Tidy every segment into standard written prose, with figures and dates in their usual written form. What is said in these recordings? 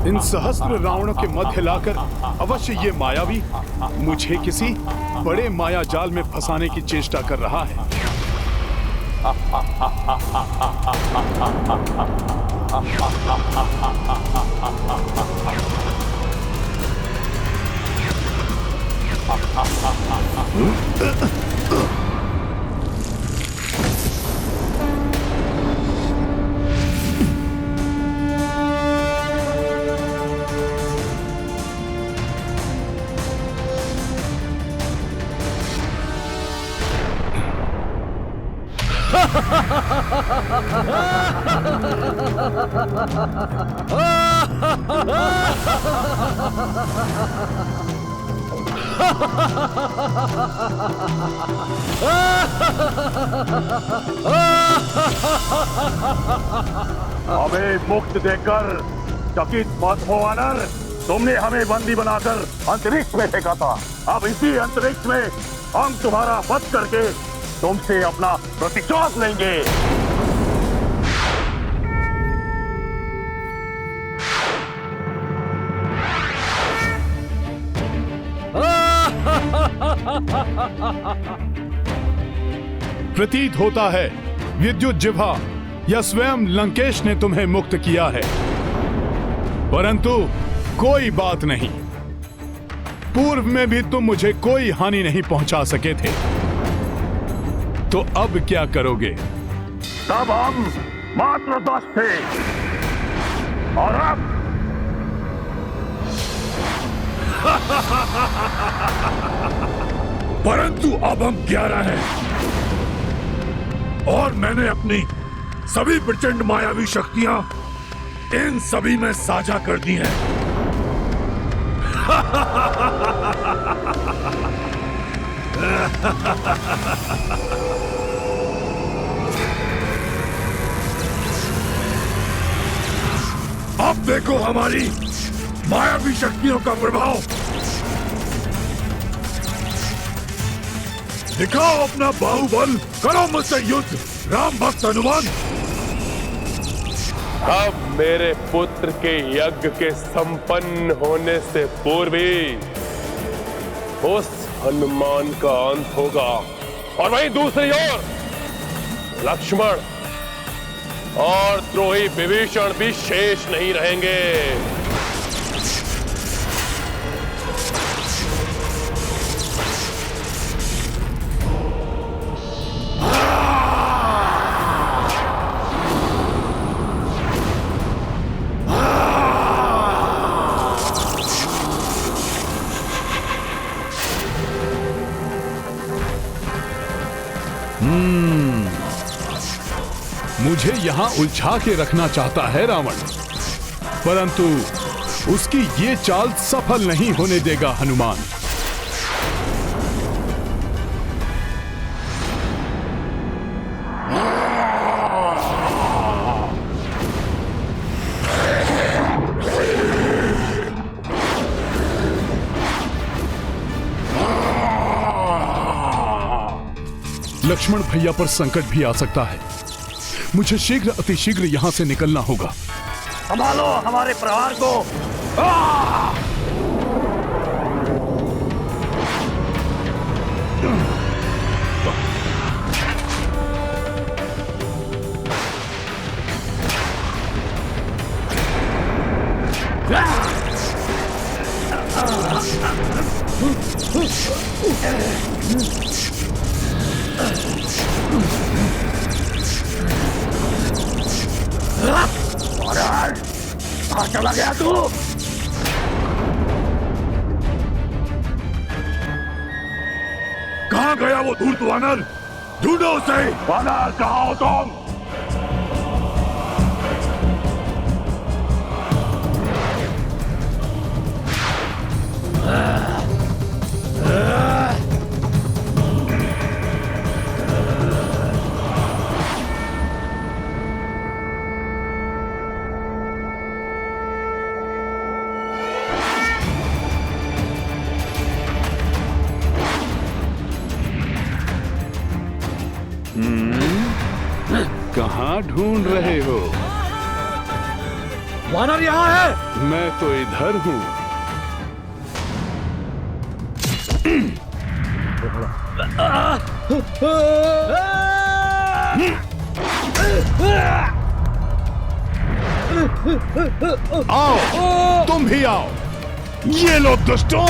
इन सहस्त्र रावणों के मध्य लाकर अवश्य ये मायावी मुझे किसी बड़े माया जाल में फंसाने की चेष्टा कर रहा है। हमें मुक्त देकर चकित मत हो वानर। तुमने हमें बंदी बनाकर अंतरिक्ष में फेंका था। अब इसी अंतरिक्ष में हम तुम्हारा वध करके तुमसे अपना प्रतिशोध लेंगे। प्रतीत होता है विद्युत जिह्वा या स्वयं लंकेश ने तुम्हें मुक्त किया है, परंतु कोई बात नहीं। पूर्व में भी तुम मुझे कोई हानि नहीं पहुंचा सके थे, तो अब क्या करोगे? तब हम मात्र 10 थे और अब परंतु अब हम 11 हैं और मैंने अपनी सभी प्रचंड मायावी शक्तियां इन सभी में साझा कर दी हैं। अब देखो हमारी मायावी शक्तियों का प्रभाव। दिखाओ अपना बाहुबल, करो मुझसे युद्ध राम भक्त हनुमान। अब मेरे पुत्र के यज्ञ के संपन्न होने से पूर्व ही उस हनुमान का अंत होगा, और वहीं दूसरी ओर लक्ष्मण और द्रोही विभीषण भी शेष नहीं रहेंगे। मुझे यहां उलझा के रखना चाहता है रावण, परंतु उसकी ये चाल सफल नहीं होने देगा हनुमान। लक्ष्मण भैया पर संकट भी आ सकता है। मुझे शीघ्र अतिशीघ्र यहां से निकलना होगा। संभालो हमारे प्रहार को। कहां चला गया तू? कहां गया वो धूर्त वानर? ढूंढो उसे। वानर कहां हो तुम? कहाँ ढूंढ रहे हो? वानर यहाँ है। मैं तो इधर हूँ। आओ, तुम भी आओ। ये लो दुष्टों।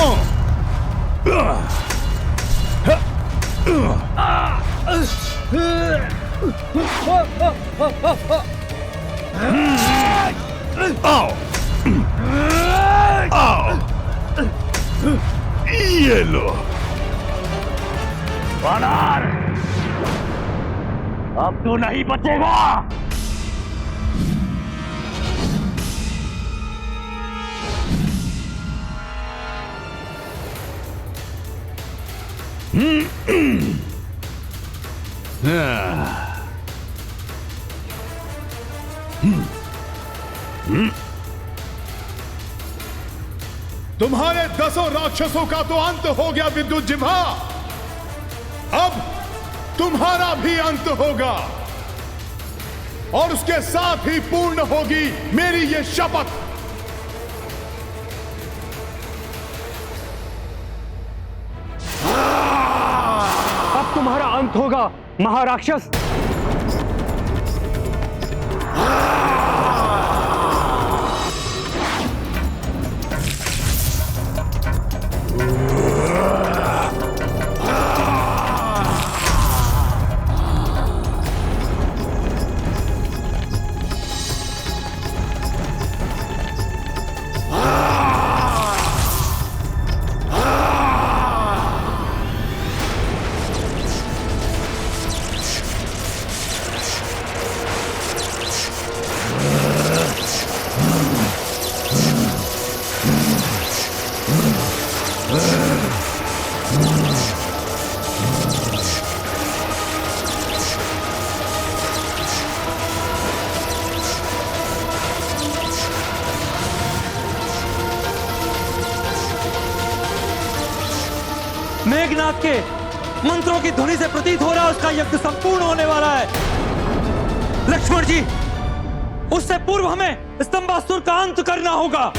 आओ, आओ, ये लो। वानर, अब तू नहीं बचेगा। तुम्हारे 10 राक्षसों का तो अंत हो गया विद्युत जिह्वा। अब तुम्हारा भी अंत होगा और उसके साथ ही पूर्ण होगी मेरी ये शपथ। अब तुम्हारा अंत होगा महाराक्षस। मेघनाथ के मंत्रों की ध्वनि से प्रतीत हो रहा है उसका यज्ञ संपूर्ण होने वाला है। लक्ष्मण जी, उससे पूर्व हमें स्तंभासुर का अंत करना होगा।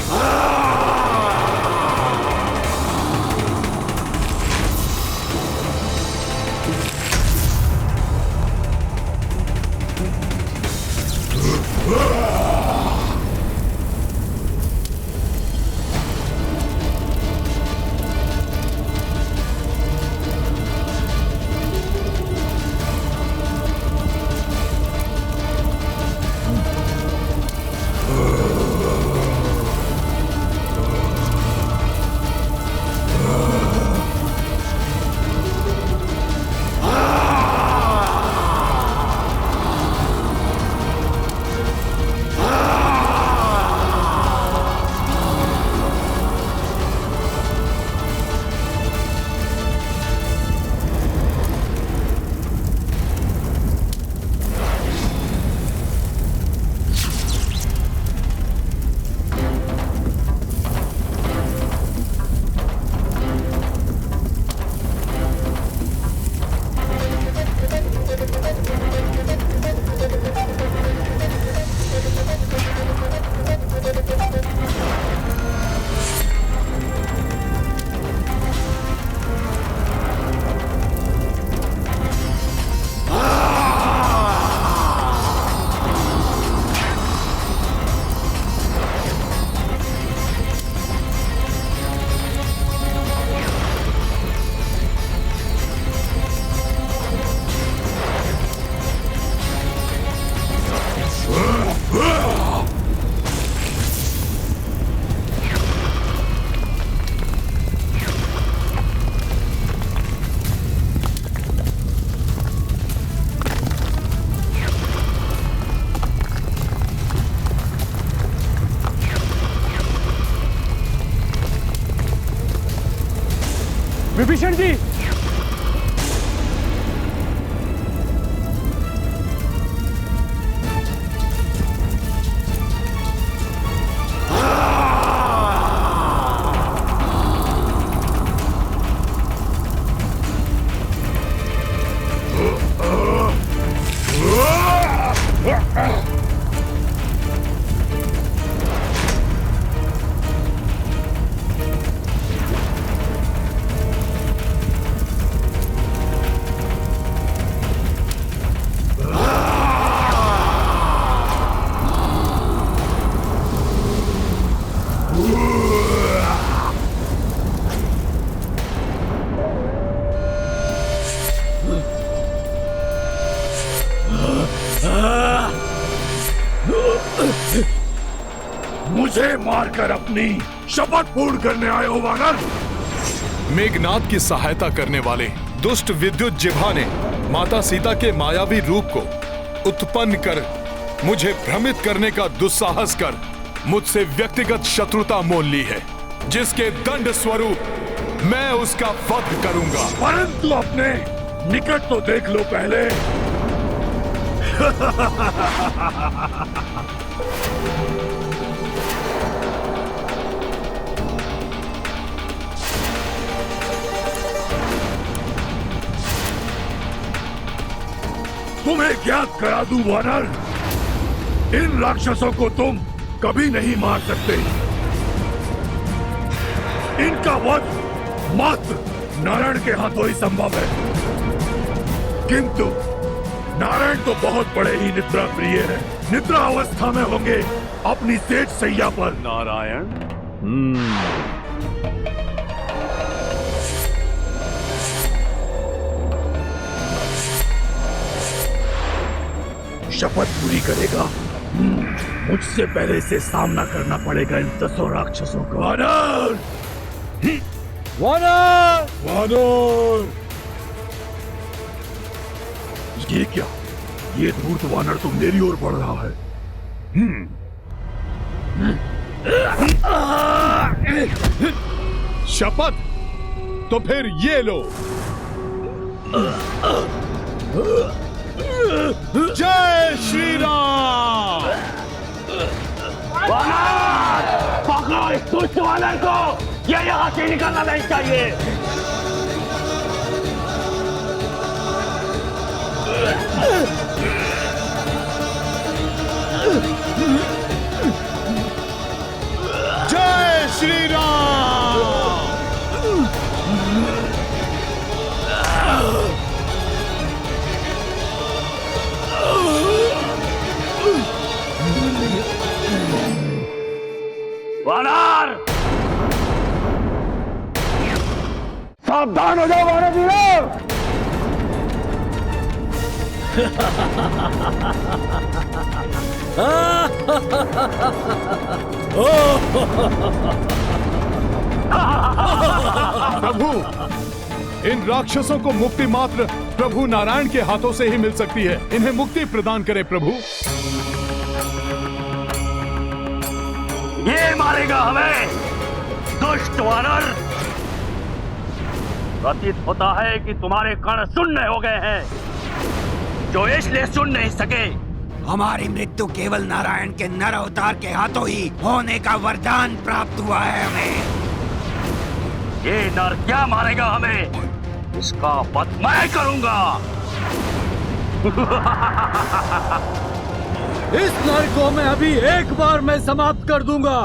विभीषण जी, मारकर अपनी शपथ पूर्ण करने आए हो वानर? मेघनाद की सहायता करने वाले दुष्ट विद्युत जिह्वा ने माता सीता के मायावी रूप को उत्पन्न कर मुझे भ्रमित करने का दुस्साहस कर मुझसे व्यक्तिगत शत्रुता मोल ली है, जिसके दंड स्वरूप मैं उसका वध करूंगा। परंतु अपने निकट तो देख लो पहले। तुम्हें ज्ञात करा दूं वानर, इन राक्षसों को तुम कभी नहीं मार सकते। इनका वध मात्र नारायण के हाथों ही संभव है। किंतु नारायण तो बहुत बड़े ही निद्रा प्रिय है। निद्रा अवस्था में होंगे अपनी सेठ सैया पर। नारायण शपथ पूरी करेगा। मुझसे पहले से सामना करना पड़ेगा इन 10 राक्षसों का। वानर! वानर! वानर! ये क्या? ये धूर्त वानर तो मेरी ओर बढ़ रहा है। शपथ? तो फिर ये लो। जय श्री राम। पकड़ो इस दुष्ट वानर को, ये यहाँ से निकलना नहीं चाहिए। जय श्री राम। वानर सावधान हो जाओ वानर वीरों। प्रभु, इन राक्षसों को मुक्ति मात्र प्रभु नारायण के हाथों से ही मिल सकती है। इन्हें मुक्ति प्रदान करे प्रभु। ये मारेगा हमें, दुष्ट वानर। प्रतीत होता है कि तुम्हारे कण शून्य हो गए हैं, जो इसलिए सुन नहीं सके। हमारी मृत्यु केवल नारायण के नर अवतार के हाथों ही होने का वरदान प्राप्त हुआ है हमें। ये नर क्या मारेगा हमें, इसका वध मैं करूंगा। इस नर को मैं अभी एक बार में समाप्त कर दूंगा।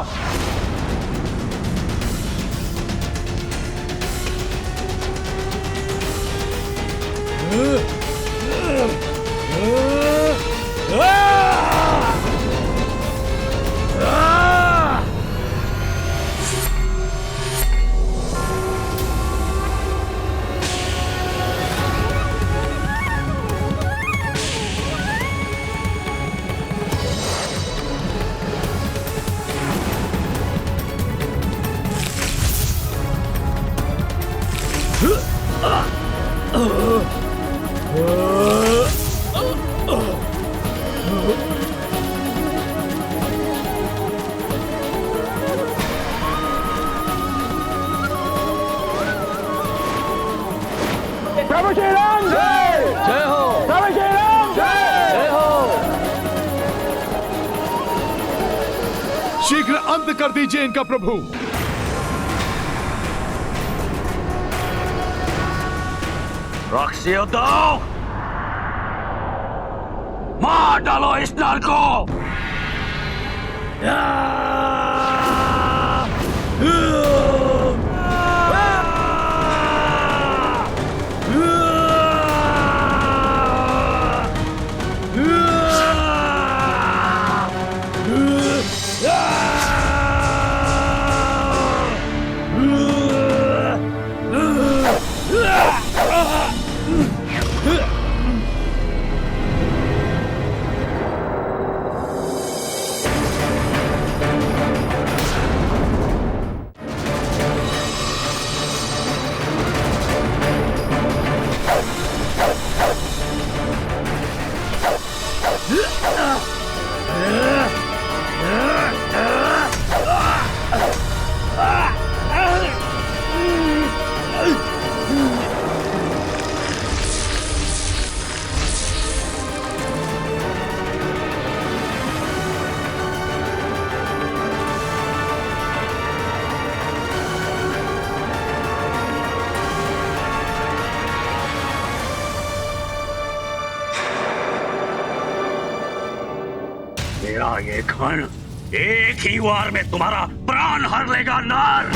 प्रभु श्री राम जय जय हो। प्रभु श्री राम जय हो। शीघ्र अंत कर दीजिए इनका प्रभु। राक्षसियों तो मार डालो इस नर को। ये खन एक ही वार में तुम्हारा प्राण हर लेगा नर।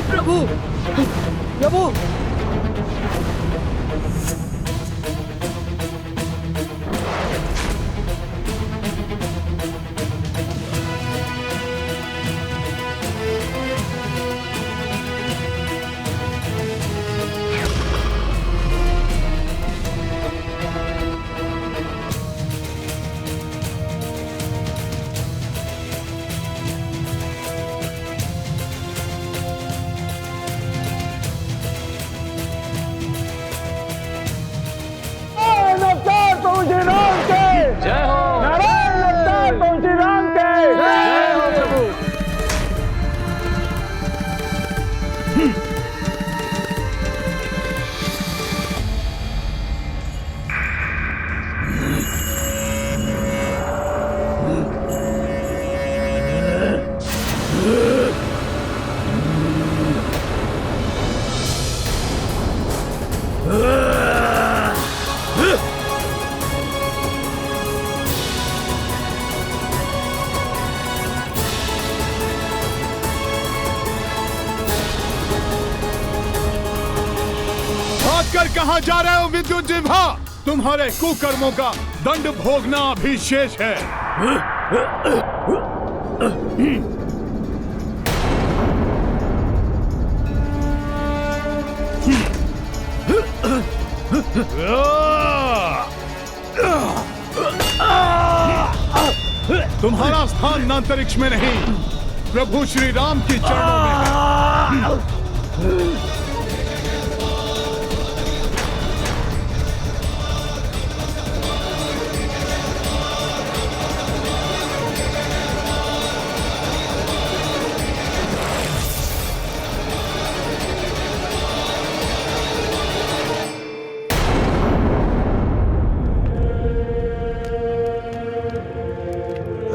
प्रभु प्रभु भागकर कहां जा रहे हो विद्युत जिह्वा? तुम्हारे कुकर्मों का दंड भोगना अभी शेष है। तुम्हारा स्थान अंतरिक्ष में नहीं, प्रभु श्री राम की चरणों में है।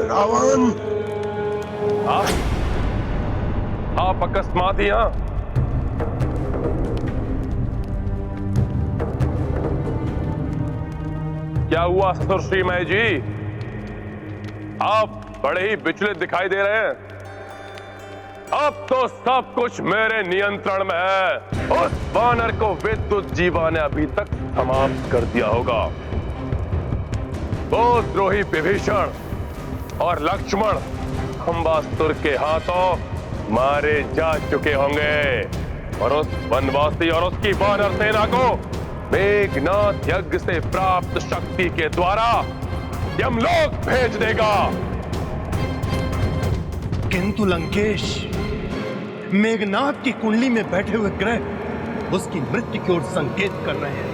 रावण, आप अकस्मात यहाँ? क्या हुआ सुश्रीमय जी? आप बड़े ही विचलित दिखाई दे रहे हैं। अब तो सब कुछ मेरे नियंत्रण में है। उस वानर को विद्युत जीवा ने अभी तक समाप्त कर दिया होगा। वो द्रोही विभीषण और लक्ष्मण खंबासुर के हाथों मारे जा चुके होंगे और उस वनवासी और उसकी वानर सेना को मेघनाथ यज्ञ से प्राप्त शक्ति के द्वारा यमलोक भेज देगा। किंतु लंकेश, मेघनाथ की कुंडली में बैठे हुए ग्रह उसकी मृत्यु की ओर संकेत कर रहे हैं।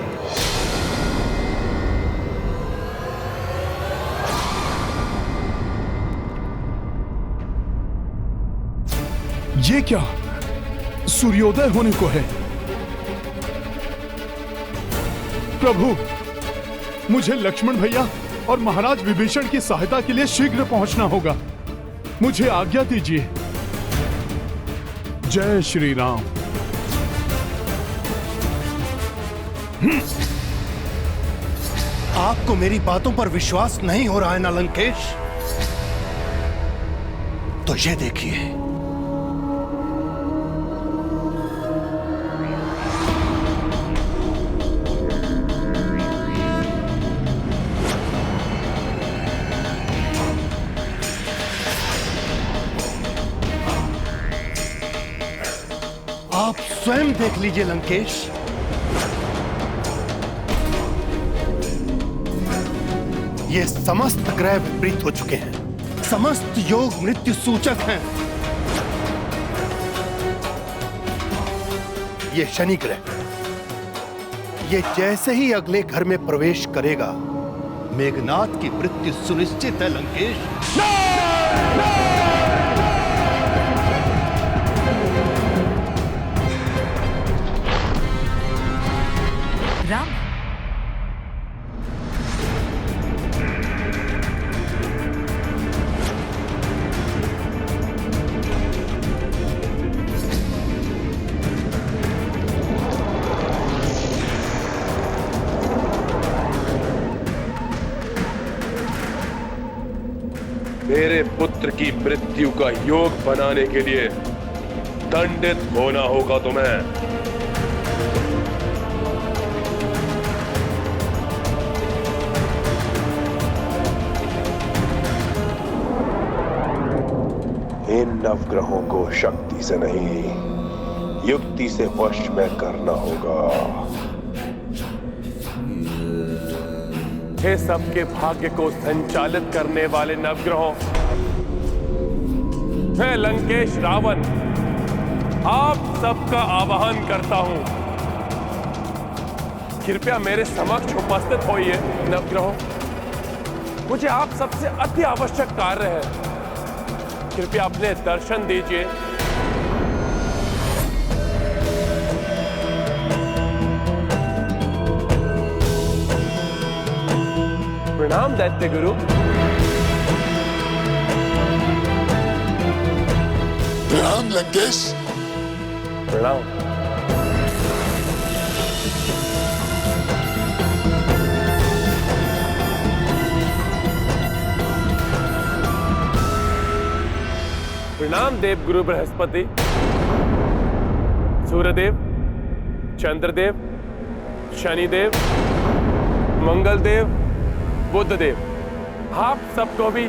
ये क्या? सूर्योदय होने को है। प्रभु, मुझे लक्ष्मण भैया और महाराज विभीषण की सहायता के लिए शीघ्र पहुंचना होगा। मुझे आज्ञा दीजिए। जय श्री राम। आपको मेरी बातों पर विश्वास नहीं हो रहा है ना लंकेश? तो ये देखिए, आप स्वयं देख लीजिए लंकेश। ये समस्त ग्रह विपरीत हो चुके हैं। समस्त योग मृत्यु सूचक हैं। ये शनि ग्रह, ये जैसे ही अगले घर में प्रवेश करेगा, मेघनाथ की मृत्यु सुनिश्चित है लंकेश। राम, मेरे पुत्र की मृत्यु का योग बनाने के लिए दंडित होना होगा तुम्हें। इन नवग्रहों को शक्ति से नहीं, युक्ति से वश में करना होगा। हे सबके भाग्य को संचालित करने वाले नवग्रहों, मैं लंकेश रावण आप सबका आवाहन करता हूं। कृपया मेरे समक्ष उपस्थित होइए नवग्रहों। मुझे आप सबसे अति आवश्यक कार्य है, कृपया अपने दर्शन दीजिए। प्रणाम दैत्य गुरु। प्रणाम लंकेश। प्रणाम। प्रणाम देव गुरु बृहस्पति, सूर्यदेव, चंद्रदेव, शनिदेव, मंगलदेव, बुधदेव, आप सबको भी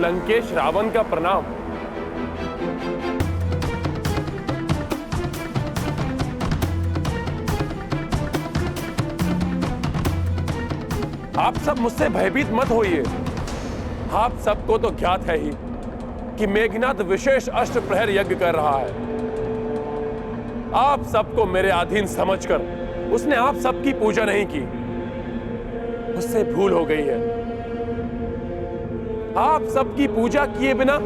लंकेश रावण का प्रणाम। आप सब मुझसे भयभीत मत होइए। आप सबको तो ज्ञात है ही कि मेघनाद विशेष अष्टप्रहर यज्ञ कर रहा है। आप सबको मेरे अधीन समझकर उसने आप सबकी पूजा नहीं की, उससे भूल हो गई है। आप सबकी पूजा किए बिना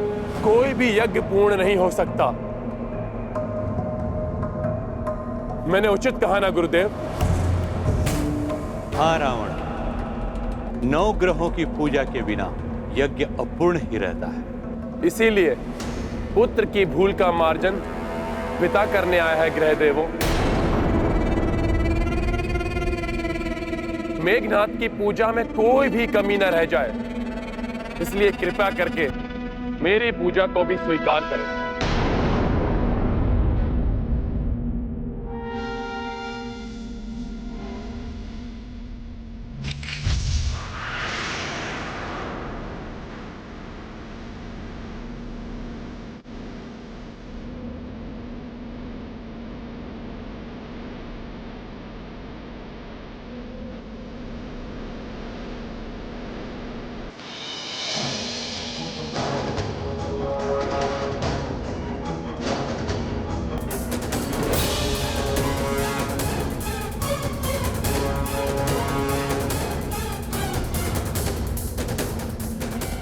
कोई भी यज्ञ पूर्ण नहीं हो सकता। मैंने उचित कहा ना गुरुदेव? हाँ रावण, 9 ग्रहों की पूजा के बिना यज्ञ अपूर्ण ही रहता है। इसीलिए पुत्र की भूल का मार्जन पिता करने आया है ग्रह देवों। मेघनाद की पूजा में कोई भी कमी न रह जाए, इसलिए कृपया करके मेरी पूजा को भी स्वीकार करें।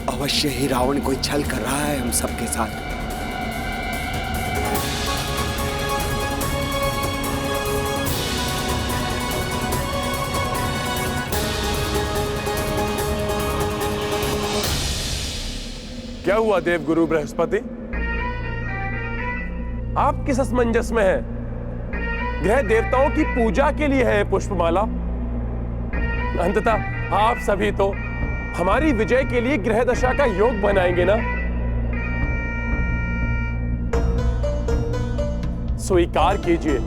अवश्य ही रावण कोई छल कर रहा है हम सबके साथ। क्या हुआ देव गुरु बृहस्पति? आप किस असमंजस में हैं? ग्रह देवताओं की पूजा के लिए है पुष्पमाला। अंततः आप सभी तो हमारी विजय के लिए ग्रह दशा का योग बनाएंगे ना? स्वीकार कीजिए।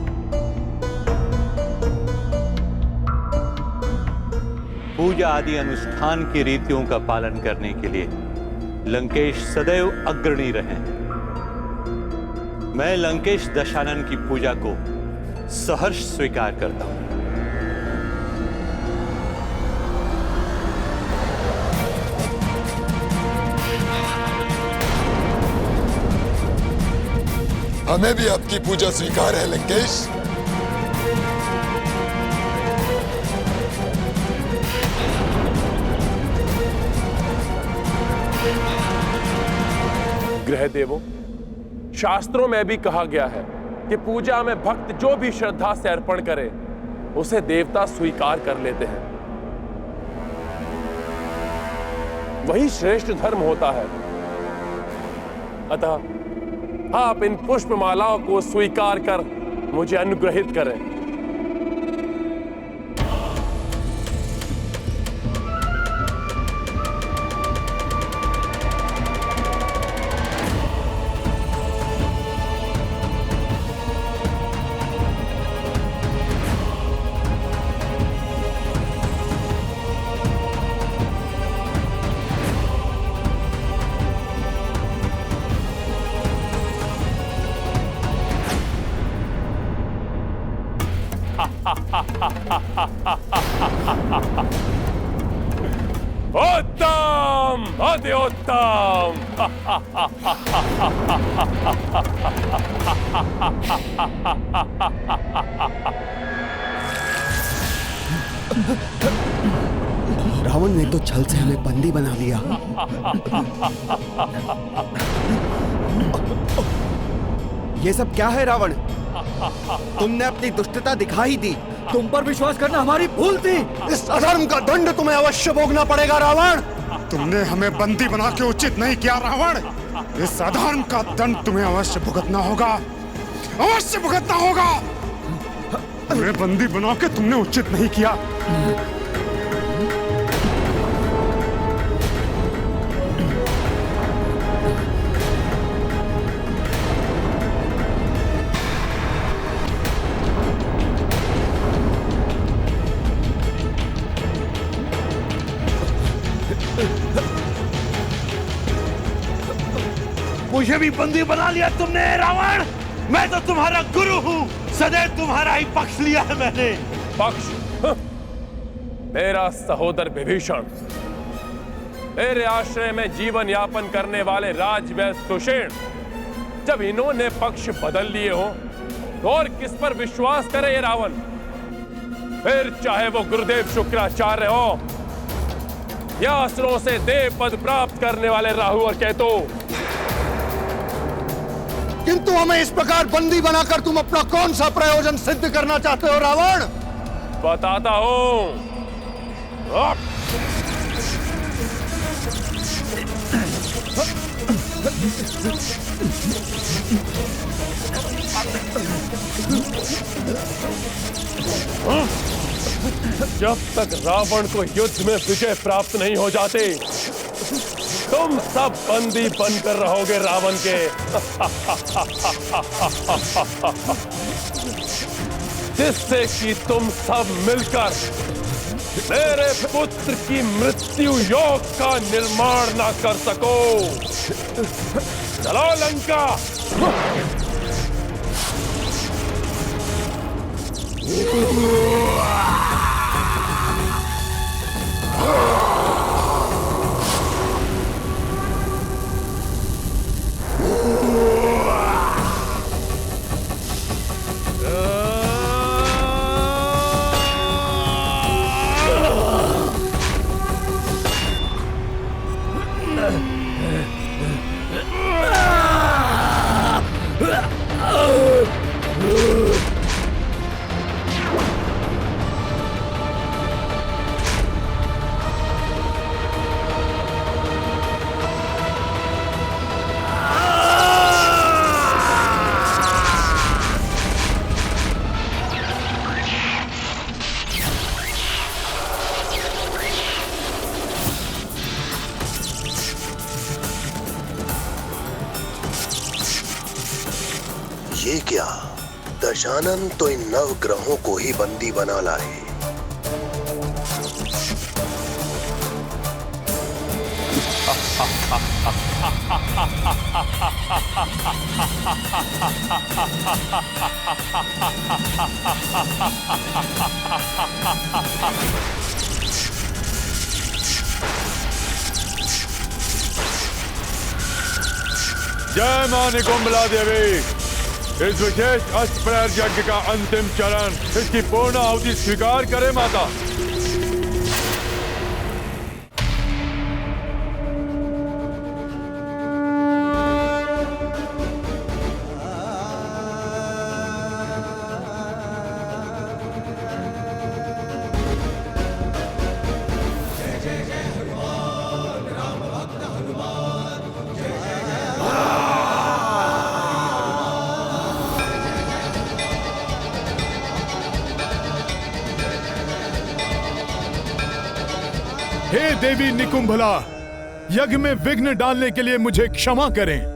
पूजा आदि अनुष्ठान की रीतियों का पालन करने के लिए लंकेश सदैव अग्रणी रहे हैं। मैं लंकेश दशानन की पूजा को सहर्ष स्वीकार करता हूं। हमें भी आपकी पूजा स्वीकार है लंकेश। ग्रह देवों, शास्त्रों में भी कहा गया है कि पूजा में भक्त जो भी श्रद्धा से अर्पण करे उसे देवता स्वीकार कर लेते हैं। वही श्रेष्ठ धर्म होता है। अतः आप इन पुष्पमालाओं को स्वीकार कर मुझे अनुग्रहित करें। उत्तम, अति उत्तम। रावण ने तो छल से हमें बंदी बना लिया। ये सब क्या है रावण? तुमने अपनी दुष्टता दिखा ही दी। तुम पर विश्वास करना हमारी भूल थी। इस अधर्म का दंड तुम्हें अवश्य भोगना पड़ेगा रावण। तुमने हमें बंदी बना के उचित नहीं किया रावण। इस अधर्म का दंड तुम्हें अवश्य भुगतना होगा, अवश्य भुगतना होगा। हमें बंदी बना के तुमने उचित नहीं किया। मुझे भी बंदी बना लिया तुमने रावण। मैं तो तुम्हारा गुरु हूँ, सदैव तुम्हारा ही पक्ष लिया है मैंने। पक्ष? मेरा सहोदर विभीषण, मेरे आश्रय में जीवन यापन करने वाले राजवैश्य सुषेण, जब इन्होंने पक्ष बदल लिए हो तो और किस पर विश्वास करे ये रावण? फिर चाहे वो गुरुदेव शुक्राचार्य हो या असुरों से देव पद प्राप्त करने वाले राहु और केतु। किंतु हमें इस प्रकार बंदी बनाकर तुम अपना कौन सा प्रयोजन सिद्ध करना चाहते हो रावण? बताता हूं। जब तक रावण को युद्ध में विजय प्राप्त नहीं हो जाते, तुम सब बंदी बनकर रहोगे रावण के। जिससे कि तुम सब मिलकर मेरे पुत्र की मृत्यु योग का निर्माण ना कर सको। चलो लंका। ये क्या? दशानन तो इन नवग्रहों को ही बंदी बना लाए। जय मां निकुंभला देवी। इस विशेष अश्वमेध यज्ञ का अंतिम चरण, इसकी पूर्ण आहुति स्वीकार करें माता। हे देवी निकुंभला, यज्ञ में विघ्न डालने के लिए मुझे क्षमा करें।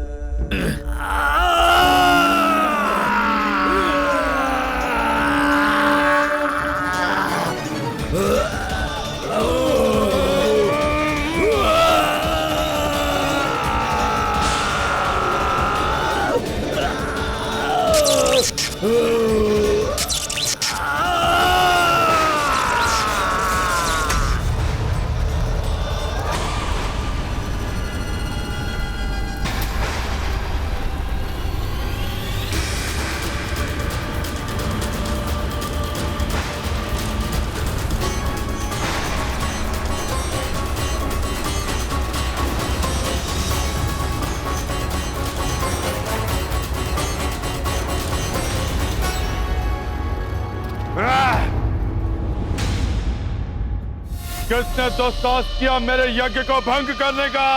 किसने दुस्साहस किया मेरे यज्ञ को भंग करने का?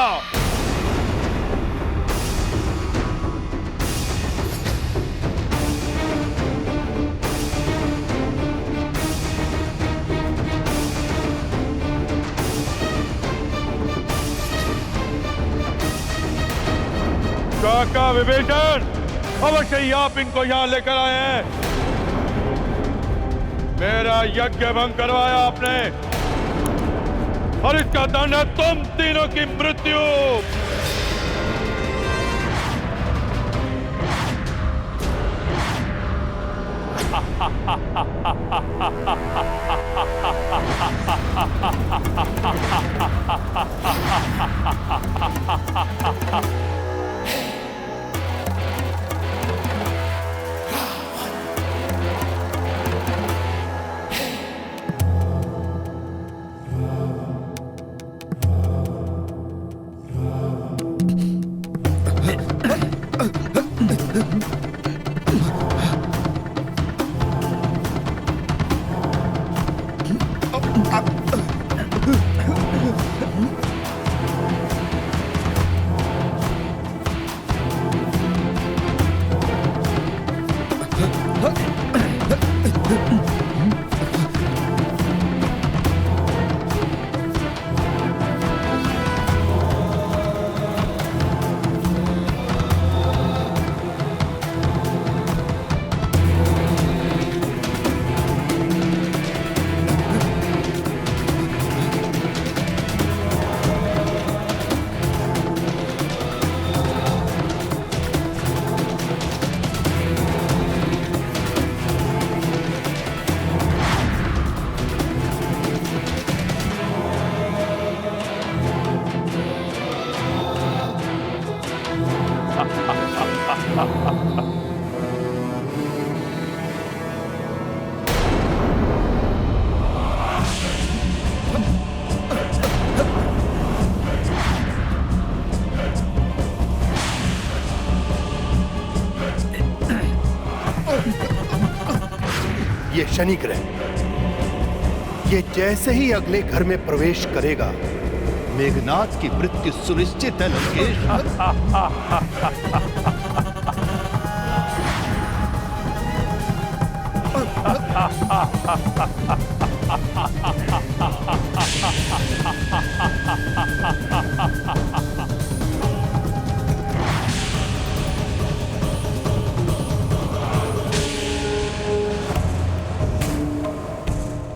काका विभीषण, अवश्य ही आप इनको यहां लेकर आए हैं। मेरा यज्ञ भंग करवाया आपने और इसका दंड है तुम तीनों की मृत्यु। ये शनि ग्रह, ये जैसे ही अगले घर में प्रवेश करेगा, मेघनाथ की मृत्यु सुनिश्चित है लंकेश।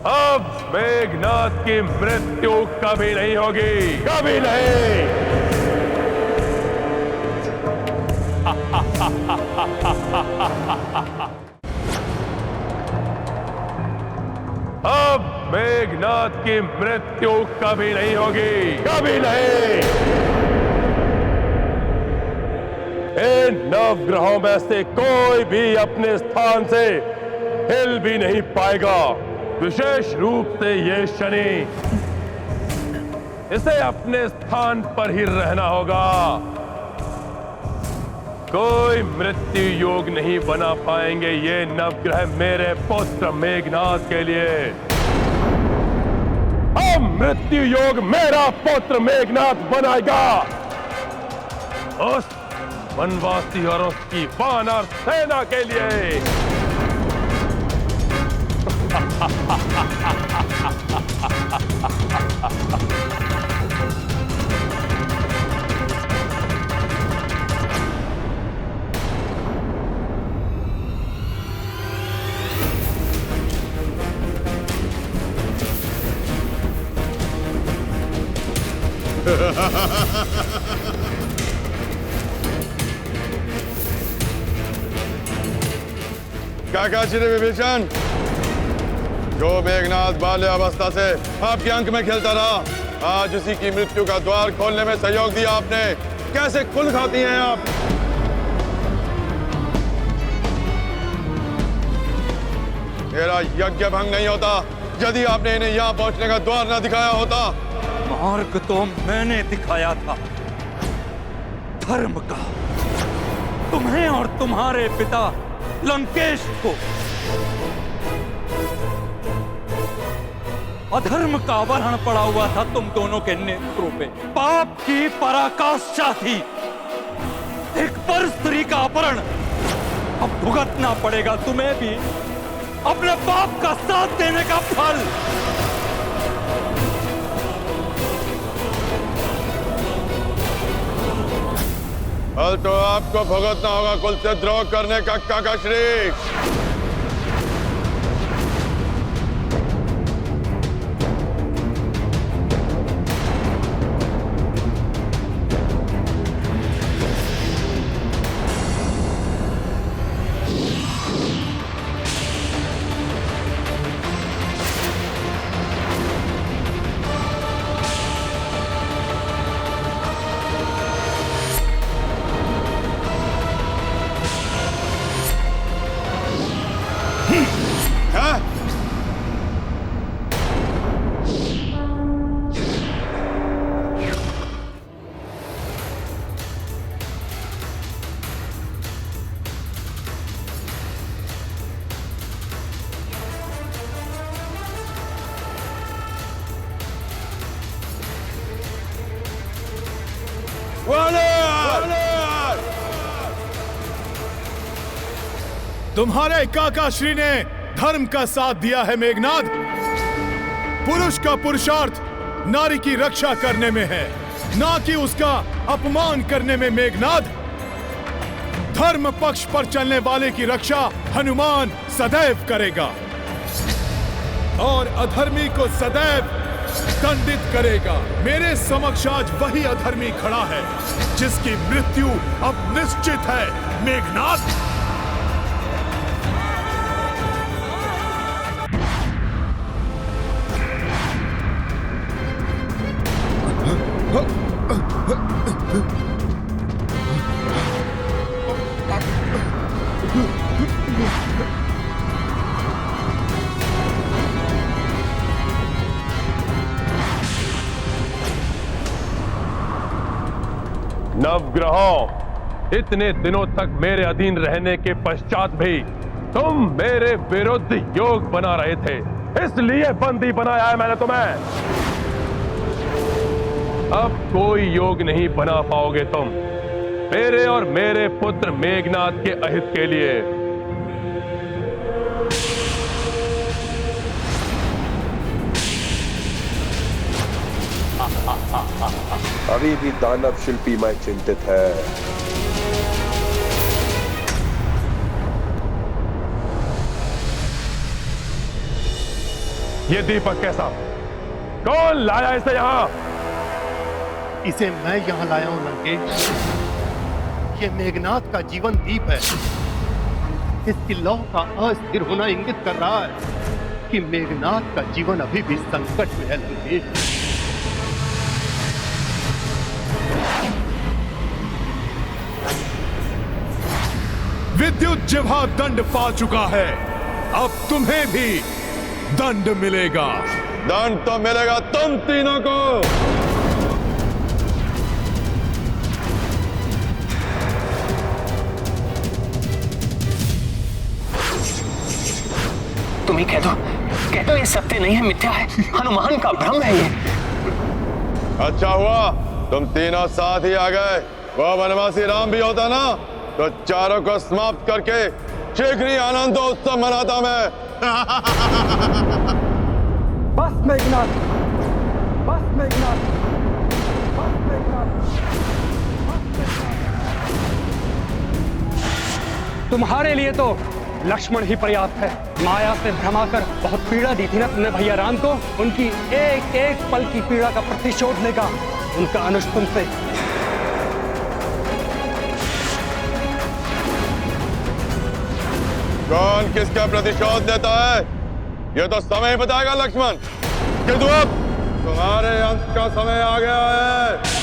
अब मेघनाथ की मृत्यु कभी नहीं होगी, कभी नहीं। अब मेघनाथ की मृत्यु कभी नहीं होगी, कभी नहीं। इन नवग्रहों में से कोई भी अपने स्थान से हिल भी नहीं पाएगा। विशेष रूप से ये शनि, इसे अपने स्थान पर ही रहना होगा। कोई मृत्यु योग नहीं बना पाएंगे ये नवग्रह मेरे पुत्र मेघनाथ के लिए। अब मृत्यु योग मेरा पुत्र मेघनाथ बनाएगा, उस वनवासी और उसकी वानर सेना के लिए। काका श्री विभीषण, जो मेघनाथ बाल्य अवस्था से आपके अंक में खेलता रहा, आज उसी की मृत्यु का द्वार खोलने में सहयोग दिया आपने। कैसे खुल खाती हैं आप? मेरा यज्ञ भंग नहीं होता यदि आपने इन्हें यहाँ पहुंचने का द्वार न दिखाया होता। मार्ग तो मैंने दिखाया था, धर्म का, तुम्हें और तुम्हारे पिता लंकेश को। अधर्म का आवरण पड़ा हुआ था तुम दोनों के नेत्रों पे। पाप की पराकाष्ठा थी, एक पर स्त्री का अपहरण। अब भुगतना पड़ेगा तुम्हें भी अपने पाप का साथ देने का फल। फल तो आपको भुगतना होगा कुल से द्रोह करने का, काका श्री। तुम्हारे काका श्री ने धर्म का साथ दिया है मेघनाद। पुरुष का पुरुषार्थ नारी की रक्षा करने में है, ना कि उसका अपमान करने में। मेघनाद, धर्म पक्ष पर चलने वाले की रक्षा हनुमान सदैव करेगा और अधर्मी को सदैव दंडित करेगा। मेरे समक्ष आज वही अधर्मी खड़ा है जिसकी मृत्यु अब निश्चित है। मेघनाद, नवग्रहों, इतने दिनों तक मेरे अधीन रहने के पश्चात भी तुम मेरे विरुद्ध योग बना रहे थे, इसलिए बंदी बनाया है मैंने तुम्हें। अब कोई योग नहीं बना पाओगे तुम मेरे और मेरे पुत्र मेघनाद के अहित के लिए। अभी भी दानव शिल्पी मैं चिंतित है। ये दीपक कैसा? कौन लाया इसे यहां? इसे मैं यहां लाया हूं लंकेश। ये मेघनाद का जीवन दीप है। इसकी लौ का अस्थिर होना इंगित कर रहा है कि मेघनाद का जीवन अभी भी संकट में है लंकेश। विद्युत जिह्वा दंड पा चुका है, अब तुम्हें भी दंड मिलेगा। दंड तो मिलेगा तुम तीनों को। तुम्हें कह दो ये सत्य नहीं है, मिथ्या है, हनुमान का भ्रम है ये। अच्छा हुआ तुम तीनों साथ ही आ गए। वो वनवासी राम भी होता ना तो चारों को समाप्त करके शीघ्र ही आनंदोत्सव मनाता मैं। बस मेघनाद, बस मेघनाद, बस मेघनाद। तुम्हारे लिए तो लक्ष्मण ही पर्याप्त है। माया से भ्रमाकर बहुत पीड़ा दी थी ना तुमने भैया राम को। उनकी एक एक पल की पीड़ा का प्रतिशोध लेगा उनका अनुज तुमसे। कौन किसका प्रतिशोध लेता है ये तो समय बताएगा लक्ष्मण। किंतु अब तुम्हारे अंत का समय आ गया है।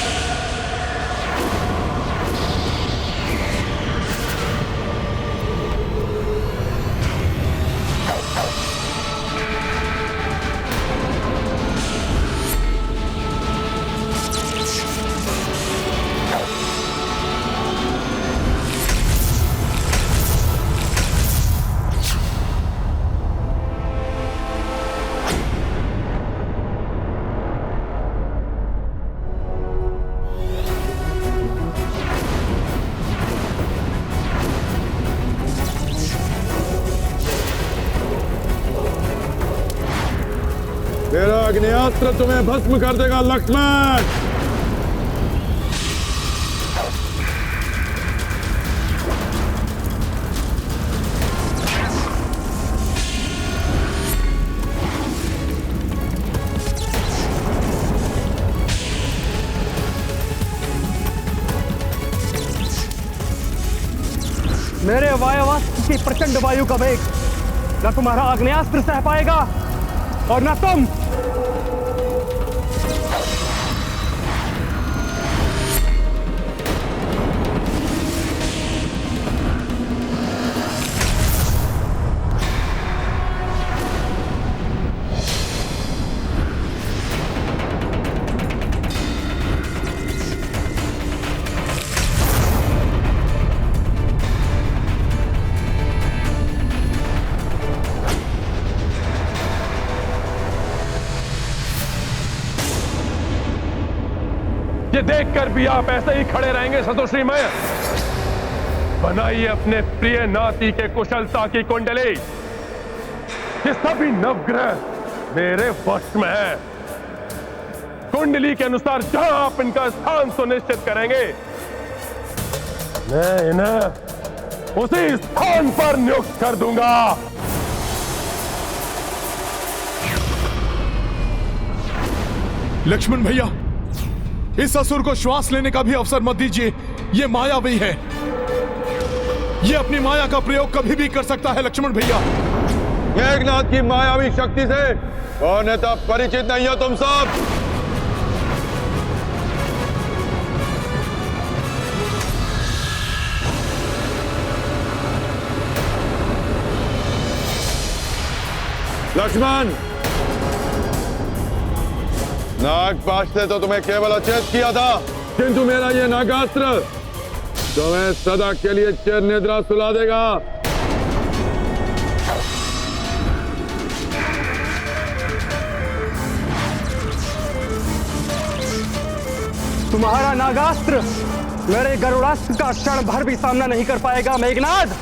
आग्नेयास्त्र तुम्हें भस्म कर देगा लक्ष्मण। मेरे वायुवास्त्र की प्रचंड वायु का वेग न तुम्हारा आग्नेयास्त्र सह पाएगा और न तुम। ये देखकर भी आप ऐसे ही खड़े रहेंगे संतोषी में? बनाइए अपने प्रिय नाती के कुशलता की कुंडली। ये सभी नवग्रह मेरे वश में है। कुंडली के अनुसार जहां आप इनका स्थान सुनिश्चित करेंगे, मैं इन्हें उसी स्थान पर नियुक्त कर दूंगा। लक्ष्मण भैया, इस असुर को श्वास लेने का भी अवसर मत दीजिए। ये मायावी है, ये अपनी माया का प्रयोग कभी भी कर सकता है। लक्ष्मण भैया, मेघनाथ की मायावी शक्ति से कौन नेता परिचित नहीं हो तुम सब? लक्ष्मण, नागपाश से तो तुम्हें केवल अचेत किया था, किंतु मेरा ये नागास्त्र तुम्हें सदा के लिए चिर निद्रा सुला देगा। तुम्हारा नागास्त्र मेरे गरुड़ास्त्र का क्षण भर भी सामना नहीं कर पाएगा मेघनाद।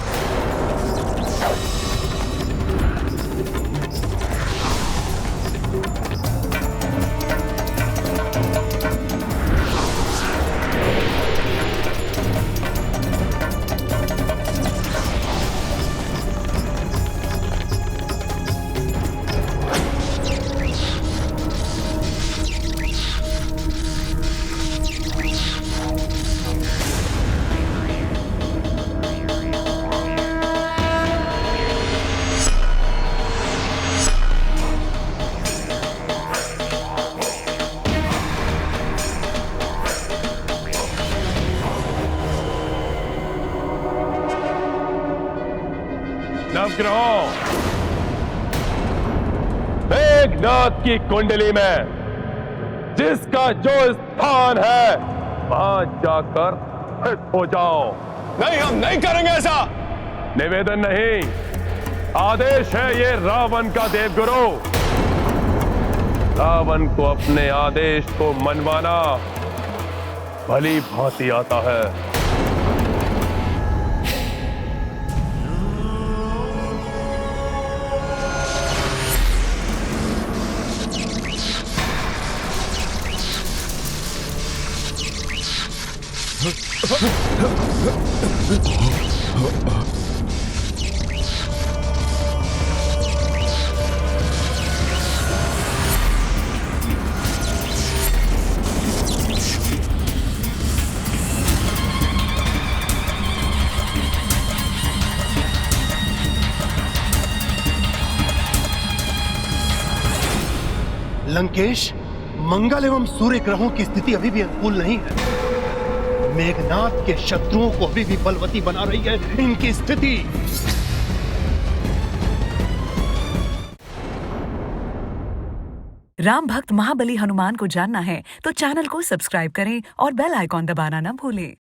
नवग्रहों, मेघनाथ की कुंडली में जिसका जो स्थान है वहां जाकर स्थित हो जाओ। नहीं, हम नहीं करेंगे ऐसा। निवेदन नहीं, आदेश है ये रावण का देवगुरु। रावण को अपने आदेश को मनवाना भली भांति आता है। लंकेश, मंगल एवं सूर्य ग्रहों की स्थिति अभी भी अनुकूल नहीं है। मेघनाथ के शत्रुओं को अभी भी बलवती बना रही है इनकी स्थिति। राम भक्त महाबली हनुमान को जानना है तो चैनल को सब्सक्राइब करें और बेल आइकॉन दबाना न भूलें।